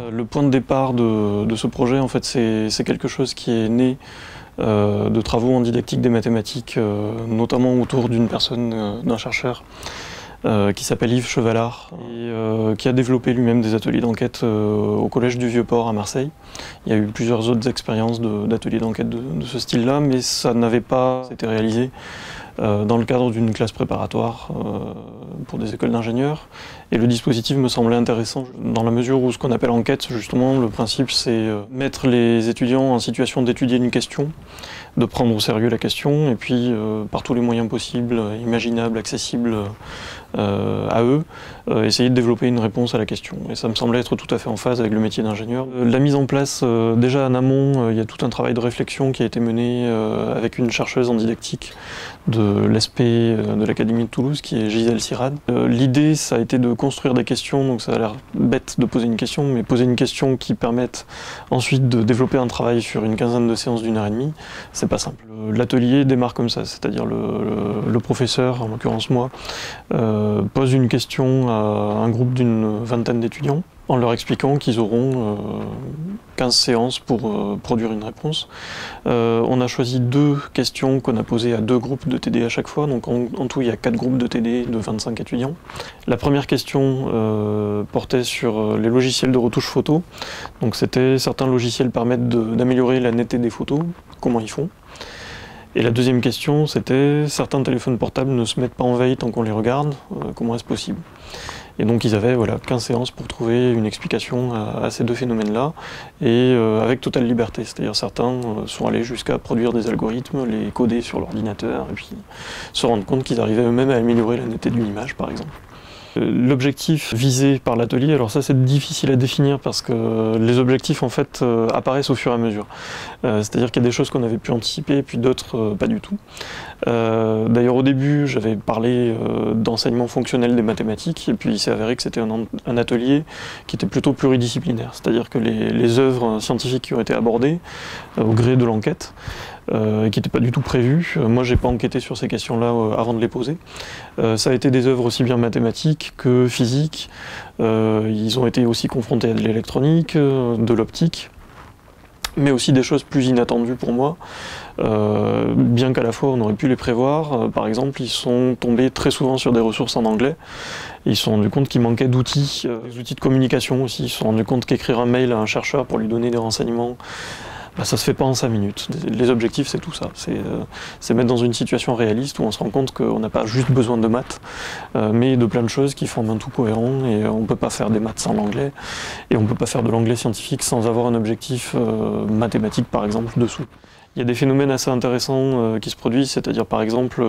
Le point de départ de ce projet, en fait, c'est quelque chose qui est né de travaux en didactique des mathématiques, notamment autour d'une personne, d'un chercheur, qui s'appelle Yves Chevalard, et qui a développé lui-même des ateliers d'enquête au Collège du Vieux-Port à Marseille. Il y a eu plusieurs autres expériences d'ateliers d'enquête de ce style-là, mais ça n'avait pas été réalisé dans le cadre d'une classe préparatoire pour des écoles d'ingénieurs. Et le dispositif me semblait intéressant dans la mesure où ce qu'on appelle enquête, justement, le principe c'est mettre les étudiants en situation d'étudier une question, de prendre au sérieux la question, et puis par tous les moyens possibles, imaginables, accessibles à eux, essayer de développer une réponse à la question. Et ça me semblait être tout à fait en phase avec le métier d'ingénieur. La mise en place, déjà en amont, il y a tout un travail de réflexion qui a été mené avec une chercheuse en didactique de l'ESP de l'Académie de Toulouse, qui est Gisèle Sirad. L'idée, ça a été de construire des questions, donc ça a l'air bête de poser une question, mais poser une question qui permette ensuite de développer un travail sur une quinzaine de séances d'1h30, c'est pas simple. L'atelier démarre comme ça, c'est-à-dire le professeur, en l'occurrence moi, pose une question à un groupe d'une vingtaine d'étudiants, en leur expliquant qu'ils auront 15 séances pour produire une réponse. On a choisi 2 questions qu'on a posées à 2 groupes de TD à chaque fois, donc en tout il y a 4 groupes de TD de 25 étudiants. La première question portait sur les logiciels de retouche photo, donc c'était certains logiciels permettent d'améliorer la netteté des photos, comment ils font. Et la deuxième question, c'était certains téléphones portables ne se mettent pas en veille tant qu'on les regarde, comment est-ce possible? Et donc ils avaient 15 séances pour trouver une explication à ces 2 phénomènes-là, et avec totale liberté. C'est-à-dire certains sont allés jusqu'à produire des algorithmes, les coder sur l'ordinateur, et puis se rendre compte qu'ils arrivaient eux-mêmes à améliorer la netteté d'une image, par exemple. L'objectif visé par l'atelier, alors ça c'est difficile à définir parce que les objectifs en fait apparaissent au fur et à mesure. C'est-à-dire qu'il y a des choses qu'on avait pu anticiper et puis d'autres pas du tout. D'ailleurs au début j'avais parlé d'enseignement fonctionnel des mathématiques et puis il s'est avéré que c'était un atelier qui était plutôt pluridisciplinaire. C'est-à-dire que les œuvres scientifiques qui ont été abordées au gré de l'enquête, qui n'étaient pas du tout prévues. Moi, j'ai pas enquêté sur ces questions-là avant de les poser. Ça a été des œuvres aussi bien mathématiques que physiques. Ils ont été aussi confrontés à de l'électronique, de l'optique, mais aussi des choses plus inattendues pour moi, bien qu'à la fois on aurait pu les prévoir. Par exemple, ils sont tombés très souvent sur des ressources en anglais. Ils se sont rendus compte qu'il manquait d'outils, des outils de communication aussi. Ils se sont rendus compte qu'écrire un mail à un chercheur pour lui donner des renseignements, ça se fait pas en 5 minutes. Les objectifs, c'est tout ça. C'est mettre dans une situation réaliste où on se rend compte qu'on n'a pas juste besoin de maths, mais de plein de choses qui forment un tout cohérent, et on ne peut pas faire des maths sans l'anglais, et on ne peut pas faire de l'anglais scientifique sans avoir un objectif mathématique, par exemple, dessous. Il y a des phénomènes assez intéressants qui se produisent, c'est-à-dire par exemple,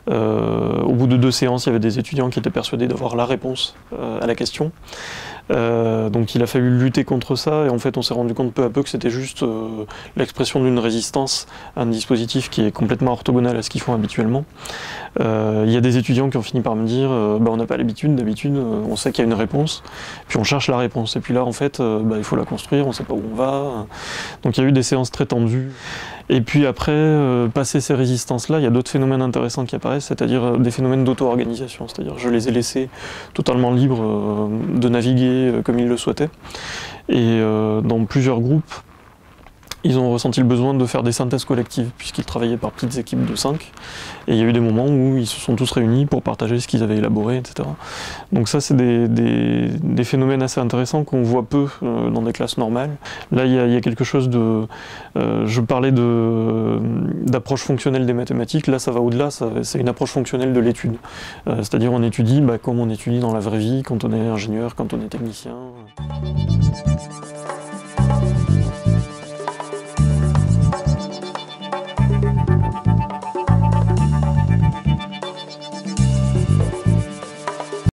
au bout de 2 séances, il y avait des étudiants qui étaient persuadés d'avoir la réponse à la question. Donc il a fallu lutter contre ça, et en fait on s'est rendu compte peu à peu que c'était juste l'expression d'une résistance à un dispositif qui est complètement orthogonal à ce qu'ils font habituellement. Il y a des étudiants qui ont fini par me dire on n'a pas l'habitude, d'habitude on sait qu'il y a une réponse, puis on cherche la réponse, et puis là en fait il faut la construire, on ne sait pas où on va. Donc il y a eu des séances très tendues. Et puis après, passer ces résistances-là, il y a d'autres phénomènes intéressants qui apparaissent, c'est-à-dire des phénomènes d'auto-organisation. C'est-à-dire je les ai laissés totalement libres de naviguer comme ils le souhaitaient. Et dans plusieurs groupes, ils ont ressenti le besoin de faire des synthèses collectives, puisqu'ils travaillaient par petites équipes de 5. Et il y a eu des moments où ils se sont tous réunis pour partager ce qu'ils avaient élaboré, etc. Donc ça, c'est des phénomènes assez intéressants qu'on voit peu dans des classes normales. Là, il y a quelque chose de... je parlais d'approche fonctionnelle des mathématiques. Là, ça va au-delà, c'est une approche fonctionnelle de l'étude. C'est-à-dire on étudie comme on étudie dans la vraie vie, quand on est ingénieur, quand on est technicien.